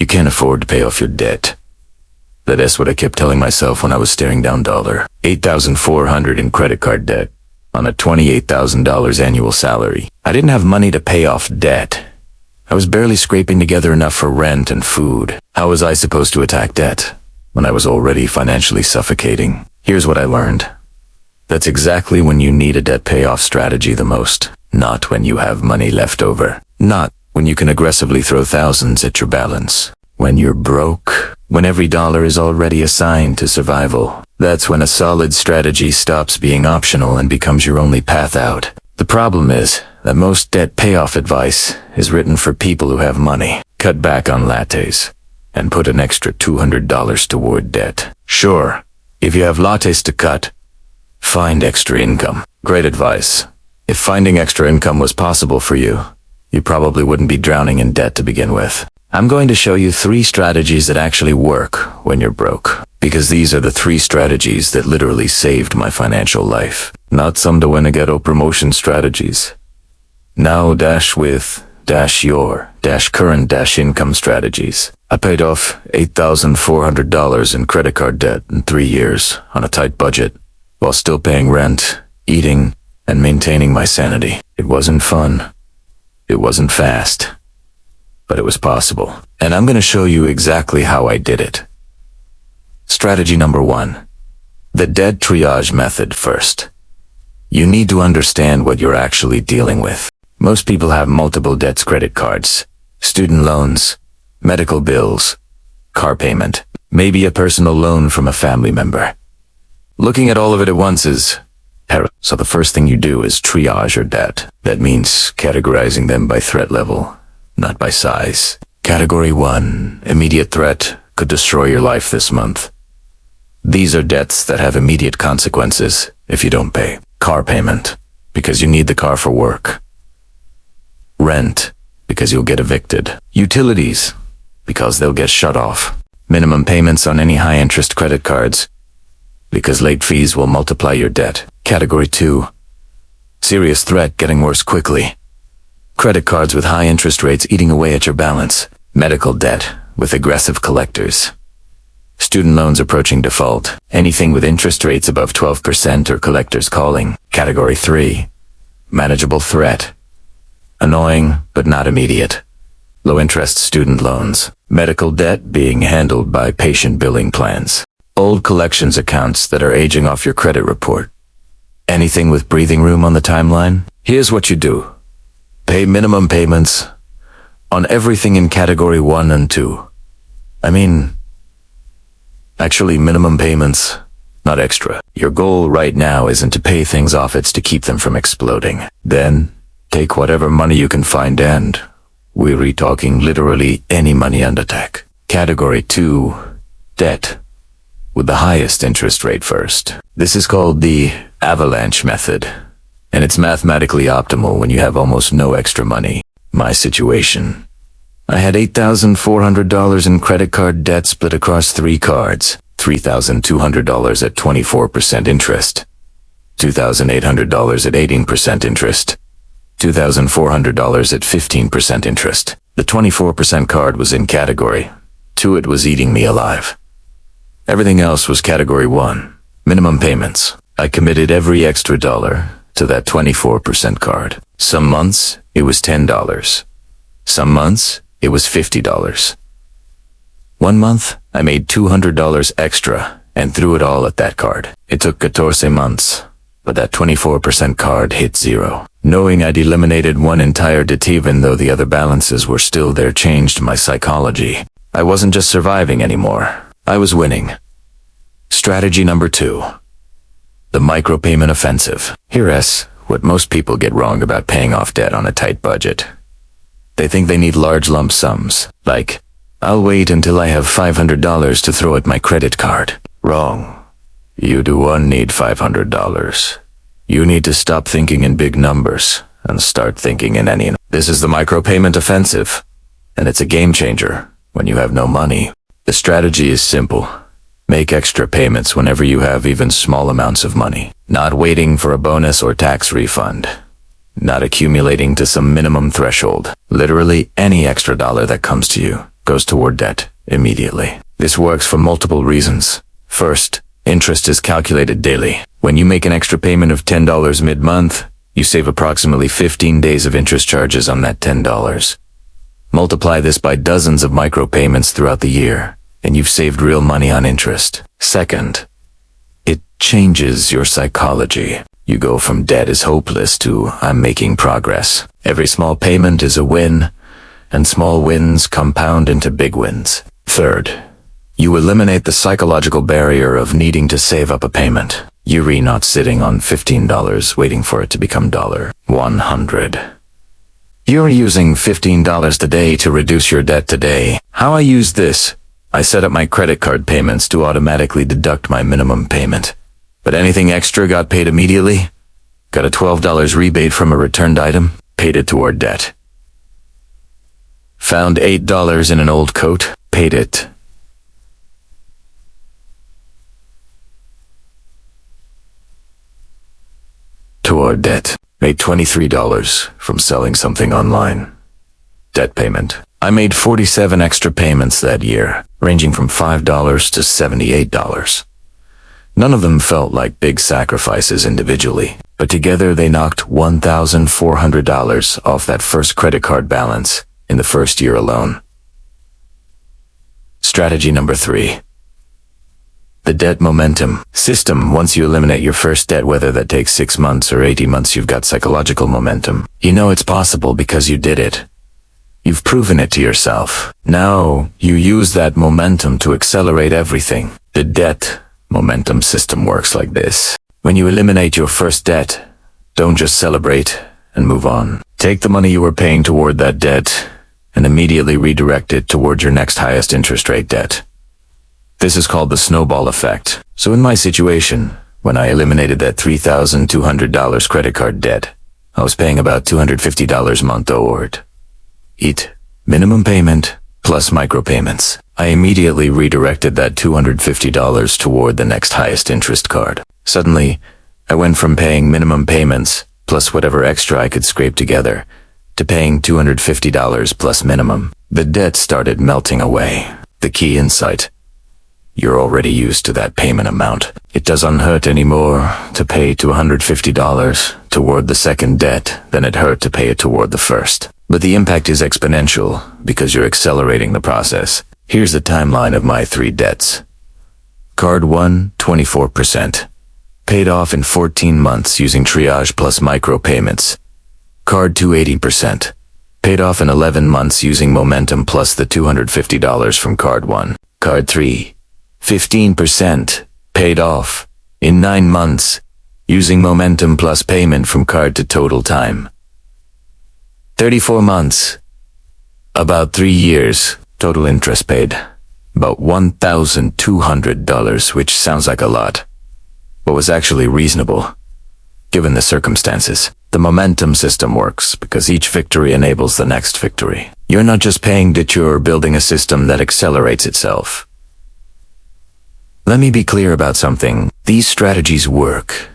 You can't afford to pay off your debt. That's what I kept telling myself when I was staring down $8,400 in credit card debt on a $28,000 annual salary. I didn't have money to pay off debt. I was barely scraping together enough for rent and food. How was I supposed to attack debt when I was already financially suffocating? Here's what I learned. That's exactly when you need a debt payoff strategy the most. Not when you have money left over. Not when you can aggressively throw thousands at your balance. When you're broke. When every dollar is already assigned to survival. That's when a solid strategy stops being optional and becomes your only path out. The problem is that most debt payoff advice is written for people who have money. Cut back on lattes and put an extra $200 toward debt. Sure, if you have lattes to cut, find extra income. Great advice. If finding extra income was possible for you, you probably wouldn't be drowning in debt to begin with. I'm going to show you 3 strategies that actually work when you're broke. Because these are the 3 strategies that literally saved my financial life. Not some to win a ghetto promotion strategies. Now with your current income strategies. I paid off $8,400 in credit card debt in 3 years on a tight budget, while still paying rent, eating, and maintaining my sanity. It wasn't fun. It wasn't fast. But it was possible. And I'm going to show you exactly how I did it. Strategy number 1. The debt triage method first. You need to understand what you're actually dealing with. Most people have multiple debts: credit cards, student loans, medical bills, car payment, maybe a personal loan from a family member. Looking at all of it at once is terrible. So the first thing you do is triage your debt. That means categorizing them by threat level, not by size. Category 1, immediate threat, could destroy your life this month. These are debts that have immediate consequences if you don't pay. Car payment, because you need the car for work. Rent, because you'll get evicted. Utilities, because they'll get shut off. Minimum payments on any high-interest credit cards, because late fees will multiply your debt. Category 2, serious threat getting worse quickly. Credit cards with high interest rates eating away at your balance. Medical debt with aggressive collectors. Student loans approaching default. Anything with interest rates above 12% or collectors calling. Category 3, manageable threat. Annoying, but not immediate. Low-interest student loans. Medical debt being handled by patient billing plans. Old collections accounts that are aging off your credit report. Anything with breathing room on the timeline? Here's what you do. Pay minimum payments on everything in category 1 and 2. Actually minimum payments, not extra. Your goal right now isn't to pay things off, it's to keep them from exploding. Then, take whatever money you can find and, we're talking literally any money on attack. Category 2, debt, with the highest interest rate first. This is called the avalanche method, and it's mathematically optimal when you have almost no extra money. My situation. I had $8,400 in credit card debt split across 3 cards. $3,200 at 24% interest. $2,800 at 18% interest. $2,400 at 15% interest. The 24% card was in category 2. It was eating me alive. Everything else was category 1. Minimum payments. I committed every extra dollar to that 24% card. Some months, it was $10. Some months, it was $50. One month, I made $200 extra and threw it all at that card. It took 14 months, but that 24% card hit 0. Knowing I'd eliminated one entire debt even though the other balances were still there changed my psychology. I wasn't just surviving anymore. I was winning. Strategy number 2. The micropayment offensive. Here's what most people get wrong about paying off debt on a tight budget. They think they need large lump sums, like, I'll wait until I have $500 to throw at my credit card. Wrong. You do need $500. You need to stop thinking in big numbers and start thinking in any. This is the micropayment offensive, and it's a game changer when you have no money. The strategy is simple. Make extra payments whenever you have even small amounts of money. Not waiting for a bonus or tax refund. Not accumulating to some minimum threshold. Literally any extra dollar that comes to you. goes toward debt immediately. This works for multiple reasons. First, interest is calculated daily. When you make an extra payment of $10 mid-month, you save approximately 15 days of interest charges on that $10. Multiply this by dozens of micropayments throughout the year, and you've saved real money on interest. Second, it changes your psychology. You go from debt is hopeless to I'm making progress. Every small payment is a win, and small wins compound into big wins. Third, you eliminate the psychological barrier of needing to save up a payment. You're not sitting on $15 waiting for it to become $100. You're using $15 today to reduce your debt today. How I use this? I set up my credit card payments to automatically deduct my minimum payment. But anything extra got paid immediately. Got a $12 rebate from a returned item, paid it toward debt. Found $8 in an old coat, paid it. Toward debt. Made $23 from selling something online. Debt payment. I made 47 extra payments that year, ranging from $5 to $78. None of them felt like big sacrifices individually, but together they knocked $1,400 off that first credit card balance in the first year alone. Strategy number 3. The debt momentum system. Once you eliminate your first debt, whether that takes 6 months or 80 months, you've got psychological momentum. You know it's possible because you did it. You've proven it to yourself. Now, you use that momentum to accelerate everything. The debt momentum system works like this. When you eliminate your first debt, don't just celebrate and move on. Take the money you were paying toward that debt and immediately redirect it toward your next highest interest rate debt. This is called the snowball effect. So in my situation, when I eliminated that $3,200 credit card debt, I was paying about $250 a month toward it. Minimum payment plus micropayments. I immediately redirected that $250 toward the next highest interest card. Suddenly, I went from paying minimum payments plus whatever extra I could scrape together to paying $250 plus minimum. The debt started melting away. The key insight: you're already used to that payment amount. It doesn't hurt anymore to pay $250 toward the second debt than it hurt to pay it toward the first. But the impact is exponential because you're accelerating the process. Here's the timeline of my 3 debts. Card 1, 24%. Paid off in 14 months using Triage plus micropayments. Card 2, 80%. Paid off in 11 months using Momentum plus the $250 from Card 1. Card 3, 15%. Paid off in 9 months using Momentum plus payment from card to total time. 34 months. About 3 years. Total interest paid. About $1,200, which sounds like a lot, but was actually reasonable, given the circumstances. The momentum system works because each victory enables the next victory. You're not just paying debt, you're building a system that accelerates itself. Let me be clear about something. These strategies work,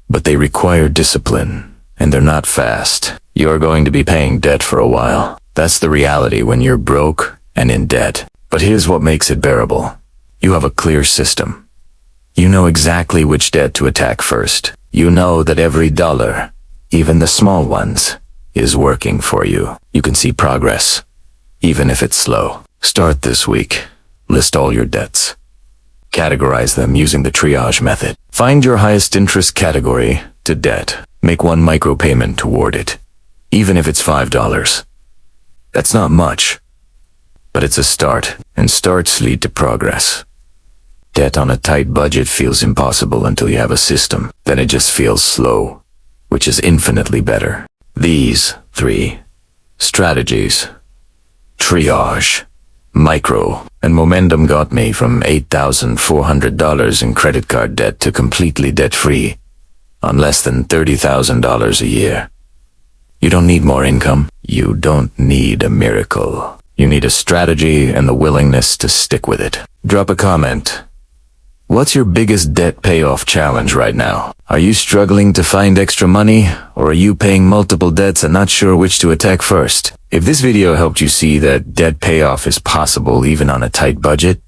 but they require discipline, and they're not fast. You're going to be paying debt for a while. That's the reality when you're broke and in debt. But here's what makes it bearable. You have a clear system. You know exactly which debt to attack first. You know that every dollar, even the small ones, is working for you. You can see progress, even if it's slow. Start this week. List all your debts. Categorize them using the triage method. Find your highest interest category to debt. Make one micropayment toward it, even if it's $5. That's not much, but it's a start, and starts lead to progress. Debt on a tight budget feels impossible until you have a system. Then it just feels slow, which is infinitely better. These 3 strategies, triage, micro, and momentum, got me from $8,400 in credit card debt to completely debt-free on less than $30,000 a year. You don't need more income. You don't need a miracle. You need a strategy and the willingness to stick with it. Drop a comment. What's your biggest debt payoff challenge right now? Are you struggling to find extra money, or are you paying multiple debts and not sure which to attack first? If this video helped you see that debt payoff is possible even on a tight budget,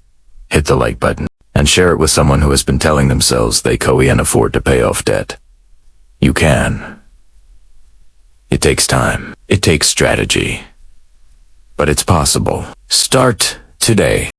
hit the like button and share it with someone who has been telling themselves they can't afford to pay off debt. You can. It takes time. It takes strategy. But it's possible. Start today.